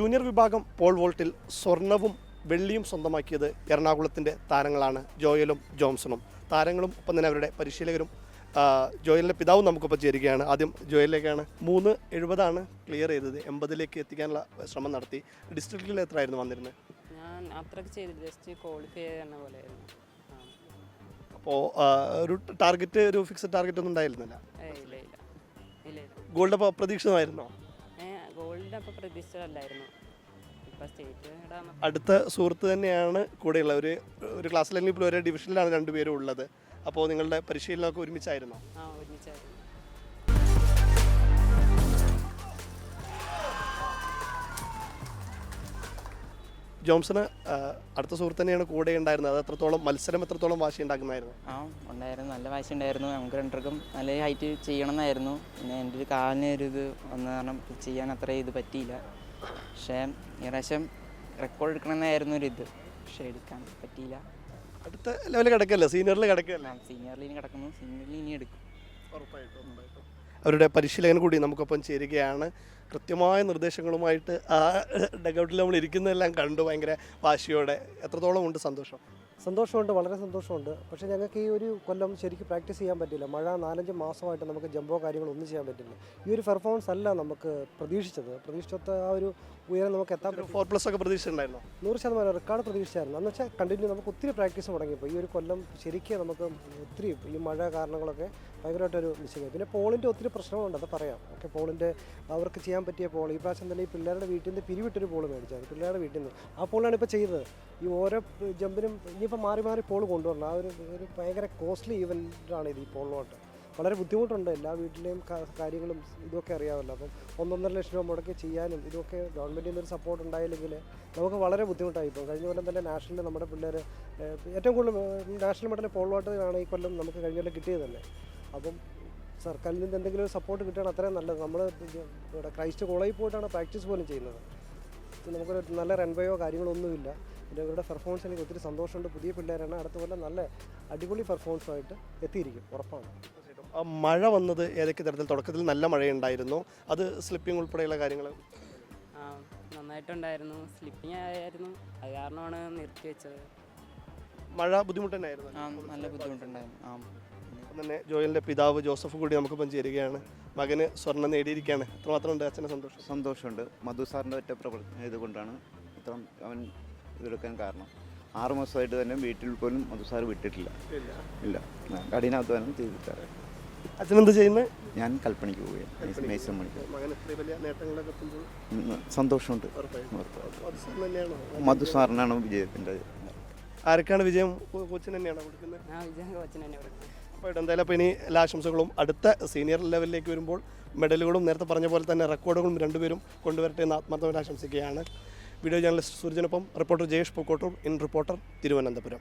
Junior വിഭാഗം Paul വോൾട്ടിൽ സ്വർണവും വെള്ളിയും സ്വന്തമാക്കിയത് എറണാകുളത്തിൻ്റെ താരങ്ങളാണ് ജോയലും ജോൺസണും. താരങ്ങളും ഒപ്പം തന്നെ അവരുടെ പരിശീലകരും. ജോയലിൻ്റെ പിതാവും നമുക്കൊപ്പം ചേരുകയാണ്. ആദ്യം ജോയലിലേക്കാണ്. 3:70 ക്ലിയർ ചെയ്തത്, 80 എത്തിക്കാനുള്ള ശ്രമം നടത്തി. ഡിസ്ട്രിക്റ്റിൽ എത്രയായിരുന്നു വന്നിരുന്നത്? ഞാൻ അത്രയ്ക്ക് ചെയ്ത് ജസ്റ്റ് ക്വാളിഫൈ ചെയ്യുന്ന പോലെയായിരുന്നു. അപ്പോൾ ഒരു ടാർഗറ്റ്, ഒരു ഫിക്സഡ് ടാർഗറ്റ് ഒന്നും ഉണ്ടായിരുന്നില്ല? ഇല്ല ഇല്ല ഇല്ല ഇല്ല. ഗോൾഡ് അപ്പോൾ പ്രതീക്ഷിതമായിരുന്നോ? ഗോൾഡ് അപ്പോൾ പ്രതീക്ഷിച്ചതല്ലായിരുന്നു. ഇപ്പോൾ സ്റ്റേറ്റ് ഇടാൻ അടുത്ത സുഹൃത്ത് തന്നെയാണ് കൂടെയുള്ള ഒരു ക്ലാസ്സിലെങ്കിൽ ഇപ്പോൾ ഒരേ ഡിവിഷനിലാണ് രണ്ടുപേരും ഉള്ളത്. അപ്പോൾ നിങ്ങളുടെ പരിശീലനമൊക്കെ ഒരുമിച്ചായിരുന്നോ? ഒരുമിച്ചായിരുന്നു. ജോൺസണ് അടുത്ത സുഹൃത്ത് തന്നെയാണ് കൂടെ ഉണ്ടായിരുന്നത്. അത് മത്സരം എത്രത്തോളം വാശി ഉണ്ടാക്കുന്നതായിരുന്നു? ഉണ്ടായിരുന്നു, നല്ല വാശി ഉണ്ടായിരുന്നു. നമുക്ക് രണ്ടർക്കും നല്ല ഹൈറ്റ് ചെയ്യണമെന്നായിരുന്നു. പിന്നെ എൻ്റെ ഒരു കാലിന് ഒരു ഇത് വന്ന കാരണം ചെയ്യാൻ അത്ര ഇത് പറ്റിയില്ല. പക്ഷേ ഈ പ്രാവശ്യം റെക്കോർഡ് എടുക്കണമെന്നായിരുന്നു ഒരിത്, പക്ഷേ എടുക്കാൻ പറ്റിയില്ല. അടുത്ത ലെവലിൽ കിടക്കല്ലേ, സീനിയറിൽ കിടക്കല്ലേ? സീനിയറിൽ ഇനി കിടക്കുന്നു, സീനിയറിൽ ഇനി എടുക്കും ഉറപ്പായിട്ടും. അവരുടെ പരിശീലകൻ കൂടി നമുക്കൊപ്പം ചേരുകയാണ്. കൃത്യമായ നിർദ്ദേശങ്ങളുമായിട്ട് ആ ഡഗൗട്ടിൽ നമ്മൾ ഇരിക്കുന്നതെല്ലാം കണ്ടു. ഭയങ്കര വാശിയോടെ. എത്രത്തോളം ഉണ്ട് സന്തോഷം? സന്തോഷമുണ്ട്, വളരെ സന്തോഷമുണ്ട്. പക്ഷേ ഞങ്ങൾക്ക് ഈ ഒരു കൊല്ലം ശരിക്കും പ്രാക്ടീസ് ചെയ്യാൻ പറ്റില്ല. മഴ 4-5 മാസമായിട്ട് നമുക്ക് ജമ്പോ കാര്യങ്ങളൊന്നും ചെയ്യാൻ പറ്റില്ല. ഈ ഒരു പെർഫോമൻസ് അല്ല നമുക്ക് പ്രതീക്ഷിച്ചത് ആ ഒരു ഉയരം നമുക്ക് എത്താൻ പറ്റും. 4+ ഒക്കെ പ്രതീക്ഷിച്ചിട്ടുണ്ടായിരുന്നു? 100% റെക്കോർഡ് പ്രതീക്ഷിച്ചായിരുന്നു. എന്ന് വെച്ചാൽ കണ്ടിന്യൂ നമുക്ക് ഒത്തിരി പ്രാക്ടീസ് തുടങ്ങിയപ്പോൾ ഈ ഒരു കൊല്ലം ശരിക്കും നമുക്ക് ഒത്തിരി ഈ മഴ കാരണങ്ങളൊക്കെ ഭയങ്കരമായിട്ടൊരു മിസ്സിങ്. പിന്നെ പോളിൻ്റെ ഒത്തിരി പ്രശ്നങ്ങളുണ്ട്, അത് പറയാം. ഓക്കെ, പോളിൻ്റെ അവർക്ക് ചെയ്യാൻ പറ്റിയ പോൾ ഈ പ്രാവശ്യം തന്നെ ഈ പിള്ളേരുടെ വീട്ടിൽ നിന്ന് പിരിവിട്ടൊരു പോൾ മേടിച്ചത്. പിള്ളേരുടെ വീട്ടിൽ നിന്ന് ആ പോളാണ് ഇപ്പോൾ ചെയ്തത്. ഈ ഓരോ ജമ്പിനും ഇനിയിപ്പോൾ മാറി പോൾ കൊണ്ടുവരണം. ആ ഒരു ഭയങ്കര കോസ്റ്റ്ലി ഈവൻ്റാണ് ഇത്. ഈ പോളിലോട്ട് വളരെ ബുദ്ധിമുട്ടുണ്ട്. എല്ലാ വീട്ടിലെയും കാര്യങ്ങളും ഇതൊക്കെ അറിയാമല്ലോ. അപ്പം 1-1.5 ലക്ഷം രൂപ മുടക്കി ചെയ്യാനും ഇതൊക്കെ ഗവൺമെൻറ്റിൽ നിന്നൊരു സപ്പോർട്ട് ഉണ്ടായില്ലെങ്കിൽ നമുക്ക് വളരെ ബുദ്ധിമുട്ടായി. ഇപ്പോൾ കഴിഞ്ഞ കൊല്ലം തന്നെ നാഷണലിൽ നമ്മുടെ പിള്ളേർ ഏറ്റവും കൂടുതൽ നാഷണൽ മെഡൽ പോളിലോട്ടാണ് ഈ കൊല്ലം നമുക്ക് കഴിഞ്ഞ കൊല്ലം കിട്ടിയത് തന്നെ. അപ്പം സർക്കാരിൽ നിന്ന് എന്തെങ്കിലും ഒരു സപ്പോർട്ട് കിട്ടുകയാണ് അത്രയും നല്ലത്. നമ്മൾ ഇവിടെ ക്രൈസ്റ്റ് കോളേജിൽ പോയിട്ടാണ് പ്രാക്ടീസ് പോലും ചെയ്യുന്നത്. നമുക്കൊരു നല്ല റൺവേയോ കാര്യങ്ങളൊന്നുമില്ല. പിന്നെ ഇവരുടെ പെർഫോമൻസ് എനിക്ക് ഒത്തിരി സന്തോഷമുണ്ട്. പുതിയ പിള്ളേരാണ്. അടുത്ത കൊല്ലം നല്ല അടിപൊളി പെർഫോമൻസുമായിട്ട് എത്തിയിരിക്കും, ഉറപ്പാണ്. മഴ വന്നത് ഏതൊക്കെ തരത്തിൽ? തുടക്കത്തിൽ നല്ല മഴയുണ്ടായിരുന്നു, അത് സ്ലിപ്പിംഗ് ഉൾപ്പെടെയുള്ള കാര്യങ്ങൾ നന്നായിട്ടുണ്ടായിരുന്നു. സ്ലിപ്പിംഗ് ആയിരുന്നു, അത് കാരണമാണ് നിർത്തി വെച്ചത്. മഴ ബുദ്ധിമുട്ട് തന്നെയായിരുന്നു? നല്ല ബുദ്ധിമുട്ടുണ്ടായിരുന്നു. തന്നെ ജോയലിൻ്റെ പിതാവ് ജോസഫ് കൂടി നമുക്കിപ്പം ചേരുകയാണ്. മകന് സ്വർണ്ണം നേടിയിരിക്കുകയാണ്. എത്രമാത്രം ഉണ്ട് അച്ഛന് സന്തോഷമുണ്ട്. മധു സാറിൻ്റെ ഒറ്റ ഇതുകൊണ്ടാണ് ഇത്ര അവൻ ഇതെടുക്കാൻ കാരണം. 6 മാസമായിട്ട് തന്നെ വീട്ടിൽ പോലും മധു സാർ വിട്ടിട്ടില്ല. ഇല്ല, കഠിനാധ്വാനം ചെയ്തിട്ടാണ്. അച്ഛനെന്ത് ചെയ്യുന്നത്? ഞാൻ കൽപ്പണിക്ക് പോവുകയാണ്, മേശം പണിക്ക്. സന്തോഷമുണ്ട്. മധു സാറിനാണ് വിജയത്തിൻ്റെ. ആരൊക്കെയാണ് വിജയം? കോച്ചിന് തന്നെയാണോ കൊടുക്കുന്നത്? അപ്പോൾ എന്തായാലും അപ്പോൾ ഇനി എല്ലാ ആശംസകളും. അടുത്ത സീനിയർ ലെവലിലേക്ക് വരുമ്പോൾ മെഡലുകളും നേരത്തെ പറഞ്ഞ പോലെ തന്നെ റെക്കോർഡുകളും രണ്ടുപേരും കൊണ്ടുവരട്ടെ എന്ന് ആത്മാർത്ഥമായി ആശംസിക്കുകയാണ്. വീഡിയോ ജേർണലിസ്റ്റ് സൂരജിനൊപ്പം reporter Jayesh Pookkottur, in reporter, Thiruvananthapuram.